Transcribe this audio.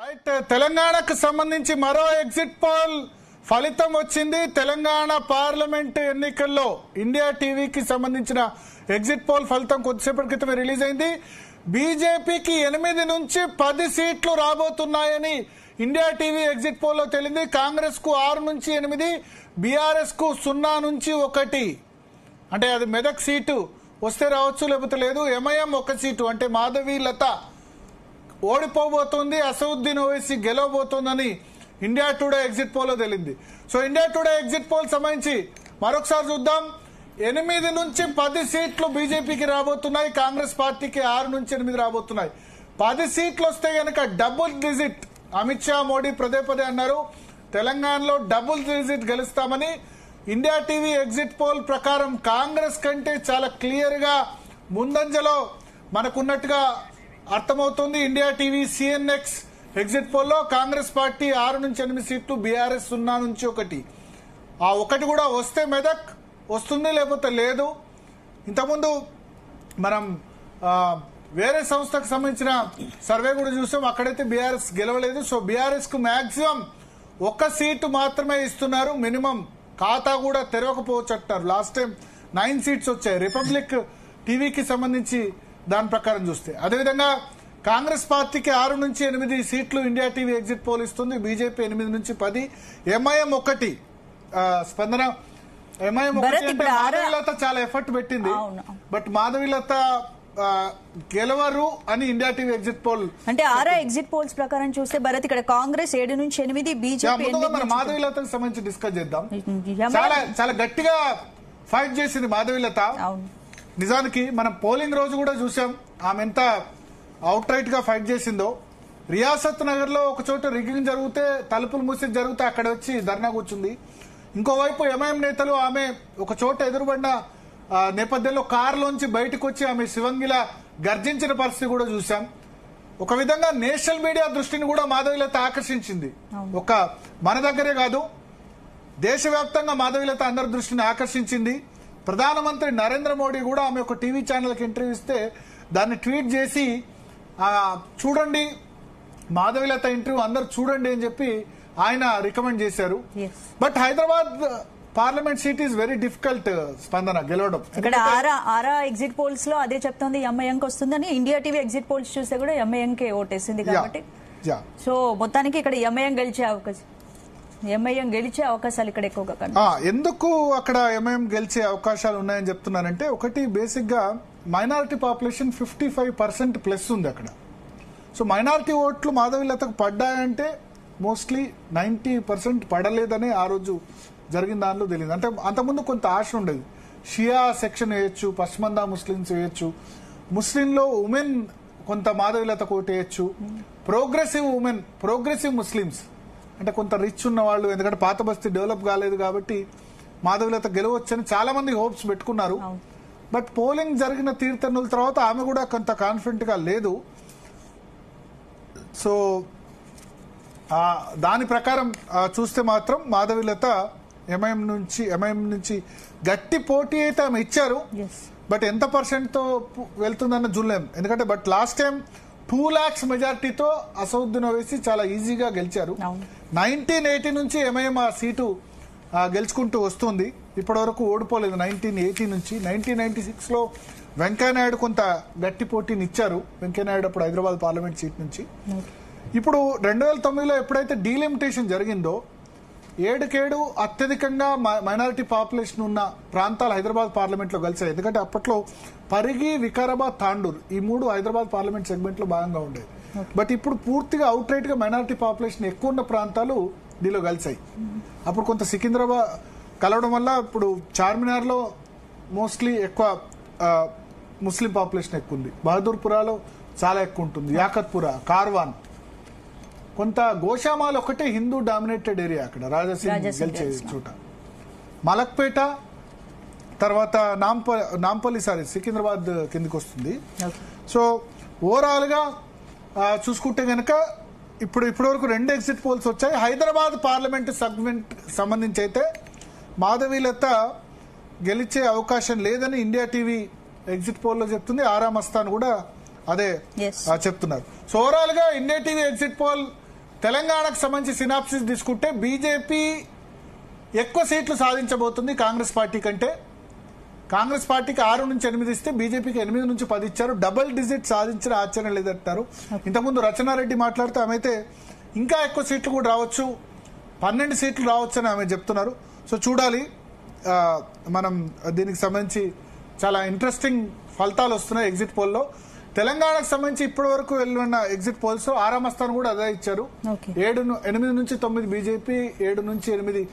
Right తెలంగాణకు సంబంధించి మరో ఎగ్జిట్ పోల్ ఫలితం వచ్చింది. తెలంగాణ పార్లమెంట్ ఎన్నికల్లో ఇండియా టీవీకి సంబంధించిన ఎగ్జిట్ పోల్ ఫలితం కొద్దిసేపటి క్రితమే రిలీజ్ అయింది. బీజేపీకి 8 నుంచి 10 సీట్లు రాబోతున్నాయని ఇండియా టీవీ ఎగ్జిట్ పోల్ లో తేలింది. కాంగ్రెస్ కు 6 నుంచి 8, బీఆర్ఎస్ కు 0 నుంచి 1. అంటే అది మెదక్ సీటు వస్తే రావచ్చు, లేకపోతే లేదు. ఎంఐఎం 1 సీటు అంటే మాధవి లత ఓడిపోబోతోంది, అసదుద్దీన్ ఓవైసీ గెలవబోతోందని ఇండియా టుడే ఎగ్జిట్ పోల్ లో తేలింది. So India Today exit poll సంబంధించి మరొకసారి చూద్దాం. 8 నుంచి 10 సీట్లు బీజేపీకి రాబోతున్నాయి, కాంగ్రెస్ పార్టీకి 6 నుంచి 8 రాబోతున్నాయి. 10 సీట్లు వస్తే గనక డబుల్ డిజిట్. అమిత్ షా, మోడీ పదే పదే అన్నారు తెలంగాణలో డబుల్ డిజిట్ గెలుస్తామని. ఇండియా టీవీ ఎగ్జిట్ పోల్ ప్రకారం కాంగ్రెస్ కంటే చాలా క్లియర్ గా ముందంజలో మనకున్నట్టుగా అర్థమవుతుంది. ఇండియా టీవీ సిఎన్ఎక్స్ ఎగ్జిట్ పోల్లో కాంగ్రెస్ పార్టీ 6 నుంచి 8 సీట్లు, బీఆర్ఎస్ 0 నుంచి 1. ఆ 1 కూడా వస్తే మెదక్ వస్తుంది, లేకపోతే లేదు. ఇంతకుముందు మనం వేరే సంస్థకు సంబంధించిన సర్వే కూడా చూసాం, అక్కడైతే బీఆర్ఎస్ గెలవలేదు. సో బీఆర్ఎస్ కు మాక్సిమం 1 సీటు మాత్రమే ఇస్తున్నారు. మినిమం ఖాతా కూడా తెరవకపోవచ్చు అంటారు. లాస్ట్ టైం 9 సీట్స్ వచ్చాయి రిపబ్లిక్ టీవీకి సంబంధించి దాని ప్రకారం చూస్తే. అదేవిధంగా కాంగ్రెస్ పార్టీకి 6 నుంచి 8 సీట్లు ఇండియా టీవీ ఎగ్జిట్ పోల్ ఇస్తుంది. బీజేపీ 8 నుంచి 10, ఎంఐఎం 1. స్పందన ఎంఐఎం 1 అంటే మాధవీలత చాలా ఎఫర్ట్ పెట్టింది, బట్ మాధవీలత గెలవరు అని ఇండియా టీవీ ఎగ్జిట్ పోల్ అంటే ఆరా ఎగ్జిట్ పోల్స్ ప్రకారం చూస్తే భరత్ ఇక్కడ కాంగ్రెస్ 7 నుంచి 8, బీజేపీ మాధవీలతకు సంబంధించి డిస్కస్ చేద్దాం. చాలా గట్టిగా ఫైట్ చేసింది మాధవీలత. నిజానికి మనం పోలింగ్ రోజు కూడా చూసాం ఆమె ఎంత అవుట్ రైట్ గా ఫైట్ చేసిందో. రియాసత్ నగర్ లో ఒక చోట రిగ్గింగ్ జరిగితే, తలుపులు మూసి జరిగితే అక్కడ వచ్చి ధర్నా కూర్చుంది. ఇంకోవైపు ఎంఐఎం నేతలు ఆమె ఒక చోట ఎదురుబడిన నేపథ్యంలో కారులోంచి బయటకు వచ్చి ఆమె శివంగిలా గర్జించిన పరిస్థితి కూడా చూసాం. ఒక విధంగా నేషనల్ మీడియా దృష్టిని కూడా మాధవీలత ఆకర్షించింది. ఒక మన దగ్గరే కాదు, దేశవ్యాప్తంగా మాధవీలత అందరి దృష్టిని ఆకర్షించింది. ప్రధానమంత్రి నరేంద్ర మోడీ కూడా ఆమె ఒక టీవీ ఛానల్కి ఇంటర్వ్యూ ఇస్తే దాన్ని ట్వీట్ చేసి చూడండి మాధవీలత ఇంటర్వ్యూ అందరు చూడండి అని చెప్పి ఆయన రికమెండ్ చేశారు. But Hyderabad parliament seat is very difficult స్పందన గెలవడం. ఇక్కడ ఆరా ఎగ్జిట్ పోల్స్ లో అదే చెప్తోంది ఎంఐఎంకి వస్తుందని. ఇండియా టీవీ ఎగ్జిట్ పోల్స్ చూస్తే కూడా ఎంఐఎంకే ఓటేసింది కాబట్టి సో మొత్తానికి ఇక్కడ ఎంఐఎం గెలిచే అవకాశాలు ఇక్కడ ఎక్కువగా. ఎందుకు అక్కడ ఎంఐఎం గెలిచే అవకాశాలు ఉన్నాయని చెప్తున్నానంటే, ఒకటి బేసిక్ గా మైనారిటీ పాపులేషన్ 55% ప్లస్ ఉంది అక్కడ. సో మైనారిటీ ఓట్లు మాధవీలతకు పడ్డాయంటే మోస్ట్లీ 90% పడలేదని ఆ రోజు జరిగిన దానిలో తెలియదు. అంటే అంతకుముందు కొంత ఆశ ఉండేది, షియా సెక్షన్ వేయచ్చు, పశ్చిమందా ముస్లిమ్స్ వేయచ్చు, ముస్లింలో ఉమెన్ కొంత మాధవీలతకు ఓటు వేయచ్చు, ప్రోగ్రెసివ్ ఉమెన్, ప్రోగ్రెసివ్ ముస్లిమ్స్ అంటే కొంత రిచ్ ఉన్న వాళ్ళు, ఎందుకంటే పాత బస్తీ డెవలప్ కాలేదు కాబట్టి మాధవీలత గెలవచ్చని చాలా మంది హోప్స్ పెట్టుకున్నారు. బట్ పోలింగ్ జరిగిన తీర్థనుల తర్వాత ఆమె కూడా కొంత కాన్ఫిడెంట్ గా లేదు. సో దాని ప్రకారం చూస్తే మాత్రం మాధవీలత ఎంఐఎం నుంచి గట్టి పోటీ అయితే ఆమె ఇచ్చారు. బట్ ఎంత % తో వెళ్తుందన్న చూడలేం. ఎందుకంటే బట్ లాస్ట్ టైం 2 lakhs మెజార్టీతో అసదుద్దీన్ ఓవైసీ చాలా ఈజీగా గెలిచారు. 1980 నుంచి ఎంఐఎం ఆ సీటు గెలుచుకుంటూ వస్తుంది, ఇప్పటి వరకు ఓడిపోలేదు. 1980 నుంచి 1996 లో వెంకయ్యనాయుడు కొంత గట్టి పోటీని ఇచ్చారు. వెంకయ్యనాయుడు అప్పుడు హైదరాబాద్ పార్లమెంట్ సీట్ నుంచి. ఇప్పుడు 2009లో ఎప్పుడైతే డీలిమిటేషన్ జరిగిందో 7 అత్యధికంగా మైనారిటీ పాపులేషన్ ఉన్న ప్రాంతాలు హైదరాబాద్ పార్లమెంట్ లో కలిసాయి. ఎందుకంటే అప్పట్లో పరిగి, వికారాబాద్, తాండూర్ ఈ 3 హైదరాబాద్ పార్లమెంట్ సెగ్మెంట్ లో భాగంగా ఉండేది. బట్ ఇప్పుడు పూర్తిగా అవుట్ రైట్ గా మైనారిటీ పాపులేషన్ ఎక్కువ ఉన్న ప్రాంతాలు దీనిలో కలిసాయి. అప్పుడు కొంత సికింద్రాబాద్ కలవడం వల్ల ఇప్పుడు చార్మినార్ లో మోస్ట్లీ ఎక్కువ ముస్లిం పాపులేషన్ ఎక్కువ ఉంది, బహదూర్పురాలో చాలా ఎక్కువ ఉంటుంది, యాకత్పుర, కార్వాన్, కొంత గోషామాల్ ఒకటే హిందూ డామినేటెడ్ ఏరియా అక్కడ రాజాసింగ్ గెలిచే చోట, మలక్పేట, తర్వాత నాంపల్లి సికింద్రాబాద్ కిందికి వస్తుంది. సో ఓవరాల్ గా చూసుకుంటే గనక ఇప్పటి వరకు 2 ఎగ్జిట్ పోల్స్ వచ్చాయి. హైదరాబాద్ పార్లమెంట్ సెగ్మెంట్ సంబంధించి అయితే మాధవీలత గెలిచే అవకాశం లేదని ఇండియా టీవీ ఎగ్జిట్ పోల్ లో చెప్తుంది. ఆరా మస్తాన్ కూడా అదే చెప్తున్నారు. సో ఓవరాల్ గా ఇండియా టీవీ ఎగ్జిట్ పోల్ తెలంగాణకు సంబంధించి సినాప్సిస్ తీసుకుంటే బీజేపీ ఎక్కువ సీట్లు సాధించబోతుంది కాంగ్రెస్ పార్టీ కంటే. కాంగ్రెస్ పార్టీకి 6 నుంచి 8 ఇస్తే బీజేపీకి 8 నుంచి 10 ఇచ్చారు. డబుల్ డిజిట్ సాధించిన ఆశ్చర్యం లేదంటారు. ఇంతకుముందు రచనారెడ్డి మాట్లాడుతూ ఆమె అయితే ఇంకా ఎక్కువ సీట్లు కూడా రావచ్చు, 12 సీట్లు రావచ్చు అని ఆమె చెప్తున్నారు. సో చూడాలి, మనం దీనికి సంబంధించి చాలా ఇంట్రెస్టింగ్ ఫలితాలు వస్తున్నాయి ఎగ్జిట్ పోల్లో. తెలంగాణకు సంబంధించి ఇప్పటి వరకు వెళ్ళిన ఎగ్జిట్ పోల్స్ 6వ స్థానం కూడా అదే ఇచ్చారు. 8 నుంచి 9 బీజేపీ, 7 నుంచి 8